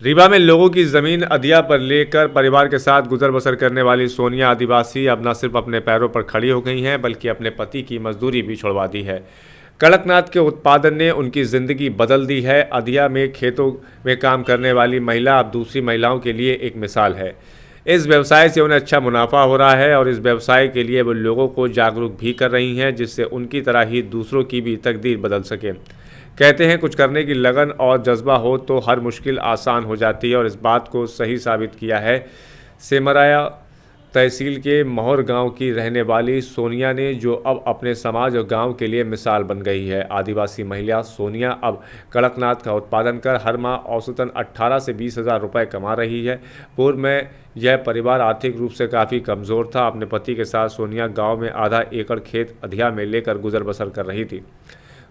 रीवा में लोगों की जमीन अधिया पर लेकर परिवार के साथ गुजर बसर करने वाली सोनिया आदिवासी अब न सिर्फ अपने पैरों पर खड़ी हो गई हैं बल्कि अपने पति की मजदूरी भी छुड़वा दी है। कड़कनाथ के उत्पादन ने उनकी ज़िंदगी बदल दी है। अधिया में खेतों में काम करने वाली महिला अब दूसरी महिलाओं के लिए एक मिसाल है। इस व्यवसाय से उन्हें अच्छा मुनाफा हो रहा है और इस व्यवसाय के लिए वो लोगों को जागरूक भी कर रही हैं, जिससे उनकी तरह ही दूसरों की भी तकदीर बदल सके। कहते हैं कुछ करने की लगन और जज्बा हो तो हर मुश्किल आसान हो जाती है, और इस बात को सही साबित किया है। सेमराया तहसील के मोहर गांव की रहने वाली सोनिया ने, जो अब अपने समाज और गांव के लिए मिसाल बन गई है। आदिवासी महिला सोनिया अब कड़कनाथ का उत्पादन कर हर माह औसतन 18 से 20 हज़ार रुपये कमा रही है। पूर्व में यह परिवार आर्थिक रूप से काफ़ी कमज़ोर था। अपने पति के साथ सोनिया गांव में आधा एकड़ खेत अधिया में लेकर गुजर बसर कर रही थी।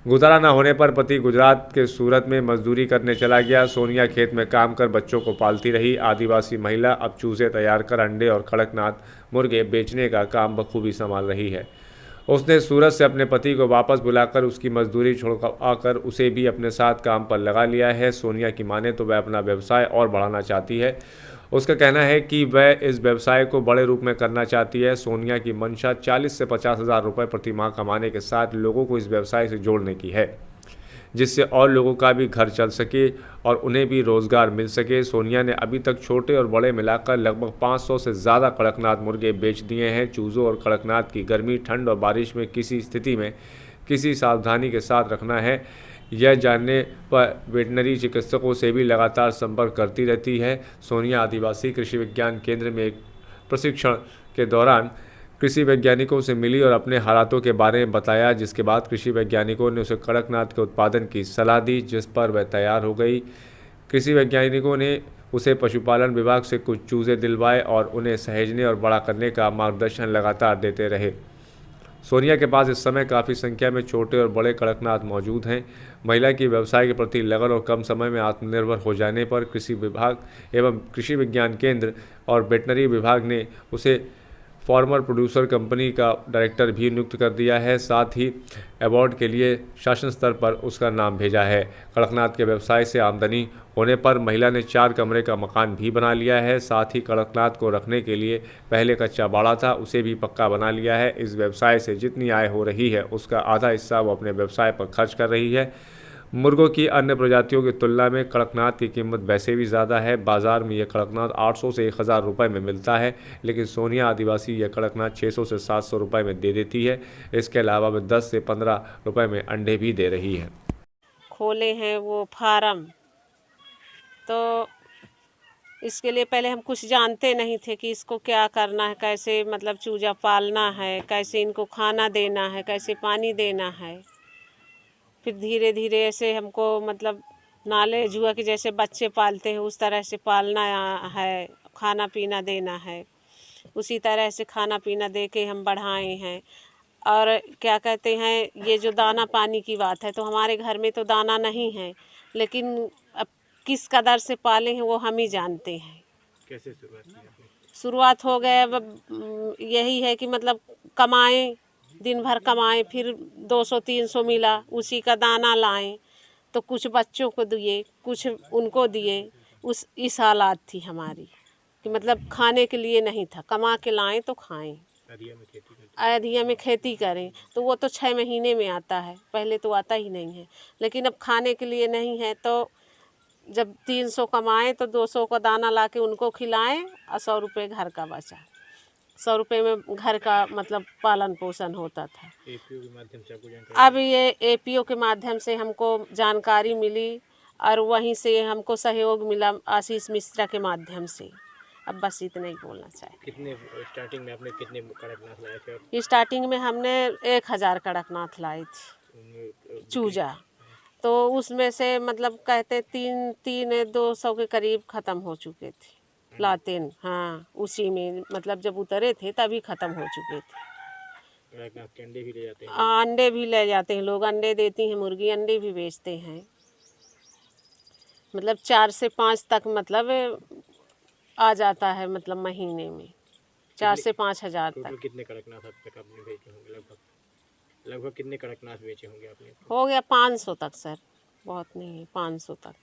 गुजारा न होने पर पति गुजरात के सूरत में मजदूरी करने चला गया। सोनिया खेत में काम कर बच्चों को पालती रही। आदिवासी महिला अब चूजे तैयार कर अंडे और कड़कनाथ मुर्गे बेचने का काम बखूबी संभाल रही है। उसने सूरत से अपने पति को वापस बुलाकर उसकी मजदूरी छुड़वाकर उसे भी अपने साथ काम पर लगा लिया है। सोनिया की माने तो वह अपना व्यवसाय और बढ़ाना चाहती है। उसका कहना है कि वह इस व्यवसाय को बड़े रूप में करना चाहती है। सोनिया की मंशा 40 से 50 हज़ार रुपये प्रति माह कमाने के साथ लोगों को इस व्यवसाय से जोड़ने की है, जिससे और लोगों का भी घर चल सके और उन्हें भी रोज़गार मिल सके। सोनिया ने अभी तक छोटे और बड़े मिलाकर लगभग 500 से ज़्यादा कड़कनाथ मुर्गे बेच दिए हैं। चूज़ों और कड़कनाथ की गर्मी, ठंड और बारिश में किसी स्थिति में किसी सावधानी के साथ रखना है, यह जानने पर वेटनरी चिकित्सकों से भी लगातार संपर्क करती रहती है। सोनिया आदिवासी कृषि विज्ञान केंद्र में एक प्रशिक्षण के दौरान कृषि वैज्ञानिकों से मिली और अपने हालातों के बारे में बताया, जिसके बाद कृषि वैज्ञानिकों ने उसे कड़कनाथ के उत्पादन की सलाह दी, जिस पर वह तैयार हो गई। कृषि वैज्ञानिकों ने उसे पशुपालन विभाग से कुछ चूजे दिलवाए और उन्हें सहेजने और बड़ा करने का मार्गदर्शन लगातार देते रहे। सोनिया के पास इस समय काफ़ी संख्या में छोटे और बड़े कड़कनाथ मौजूद हैं। महिला की व्यवसाय के प्रति लगन और कम समय में आत्मनिर्भर हो जाने पर कृषि विभाग एवं कृषि विज्ञान केंद्र और वेटनरी विभाग ने उसे फार्मर प्रोड्यूसर कंपनी का डायरेक्टर भी नियुक्त कर दिया है। साथ ही अवार्ड के लिए शासन स्तर पर उसका नाम भेजा है। कड़कनाथ के व्यवसाय से आमदनी होने पर महिला ने 4 कमरे का मकान भी बना लिया है। साथ ही कड़कनाथ को रखने के लिए पहले कच्चा बाड़ा था, उसे भी पक्का बना लिया है। इस व्यवसाय से जितनी आय हो रही है उसका आधा हिस्सा वो अपने व्यवसाय पर खर्च कर रही है। मुर्गों की अन्य प्रजातियों की तुलना में कड़कनाथ की कीमत वैसे भी ज़्यादा है। बाज़ार में यह कड़कनाथ 800 से 1000 रुपये में मिलता है, लेकिन सोनिया आदिवासी यह कड़कनाथ 600 से 700 रुपये में दे देती है। इसके अलावा वह 10 से 15 रुपये में अंडे भी दे रही है। खोले हैं वो फार्म, तो इसके लिए पहले हम कुछ जानते नहीं थे कि इसको क्या करना है, कैसे मतलब चूजा पालना है, कैसे इनको खाना देना है, कैसे पानी देना है। फिर धीरे धीरे ऐसे हमको मतलब नॉलेज हुआ कि जैसे बच्चे पालते हैं उस तरह से पालना है, खाना पीना देना है। उसी तरह से खाना पीना दे के हम बढ़ाए हैं। और क्या कहते हैं, ये जो दाना पानी की बात है, तो हमारे घर में तो दाना नहीं है, लेकिन अब किस कदर से पाले हैं वो हम ही जानते हैं। कैसे शुरुआत की आपने? शुरुआत हो गए अब यही है कि मतलब कमाएं, दिन भर कमाएं, फिर 200-300 मिला उसी का दाना लाएं, तो कुछ बच्चों को दिए, कुछ उनको दिए। इस हालात थी हमारी कि मतलब खाने के लिए नहीं था, कमा के लाएं तो खाएं। अयोध्या में खेती करें तो वो तो 6 महीने में आता है, पहले तो आता ही नहीं है। लेकिन अब खाने के लिए नहीं है, तो जब 300 कमाएं तो 200 का दाना ला के उनको खिलाएं और 100 रुपये घर का बचा। 100 रुपये में घर का मतलब पालन पोषण होता था। एपीओ के माध्यम से आपको जानकारी? अब ये एपीओ के माध्यम से हमको जानकारी मिली और वहीं से हमको सहयोग मिला आशीष मिश्रा के माध्यम से। अब बस इतना ही बोलना चाहिए। कितने स्टार्टिंग में आपने कितने कड़कनाथ लाए थे? स्टार्टिंग में हमने 1000 कड़कनाथ लाई थी चूजा, तो उसमें से मतलब कहते 200 के करीब ख़त्म हो चुके थे लातेन। हाँ, उसी में मतलब जब उतरे थे तभी ख़त्म हो चुके थे। अंडे भी ले जाते हैं? अंडे भी ले जाते हैं लोग, अंडे देती हैं मुर्गी, अंडे भी बेचते हैं। मतलब 4 से 5 तक मतलब आ जाता है, मतलब महीने में 4 से 5 हज़ार तक। कितने कड़कनाथ अब तक आपने बेचे होंगे? लगभग कितने कड़कनाथ बेचे होंगे आपने? हो गया 500 तक सर, बहुत नहीं है, 500 तक।